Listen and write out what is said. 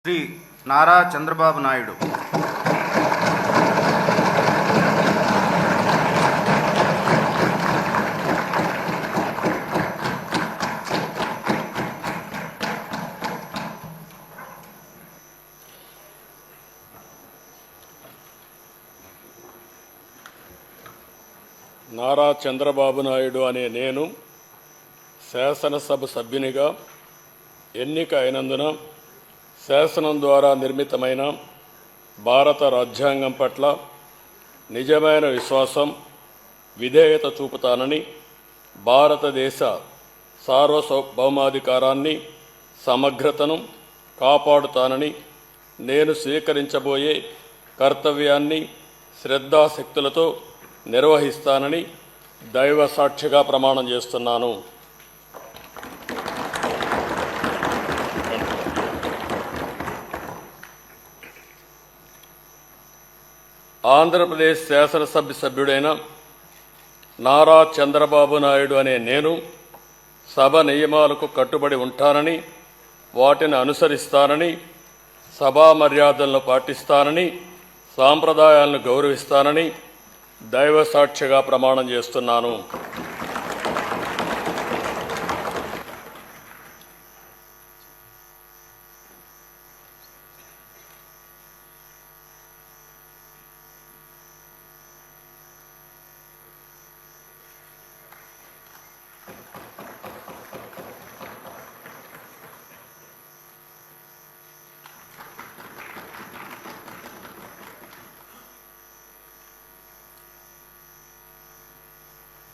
శ్రీ నారా చంద్రబాబు నాయుడు నారా చంద్రబాబు నాయుడు అనే నేను శాసనసభ సభ్యునిగా ఎన్నిక అయినందున శాసనం ద్వారా నిర్మితమైన భారత రాజ్యాంగం పట్ల నిజమైన విశ్వాసం, విధేయత చూపుతానని, భారతదేశ సార్వభౌమాధికారాన్ని, సమగ్రతను కాపాడుతానని, నేను స్వీకరించబోయే కర్తవ్యాన్ని శ్రద్ధాశక్తులతో నిర్వహిస్తానని దైవ సాక్షిగా ప్రమాణం చేస్తున్నాను. ఆంధ్రప్రదేశ్ శాసనసభ సభ్యుడైన నారా చంద్రబాబు నాయుడు అనే నేను సభ నియమాలకు కట్టుబడి ఉంటానని, వాటిని అనుసరిస్తానని, సభా మర్యాదలను పాటిస్తానని, సాంప్రదాయాలను గౌరవిస్తానని దైవ సాక్షిగా ప్రమాణం చేస్తున్నాను.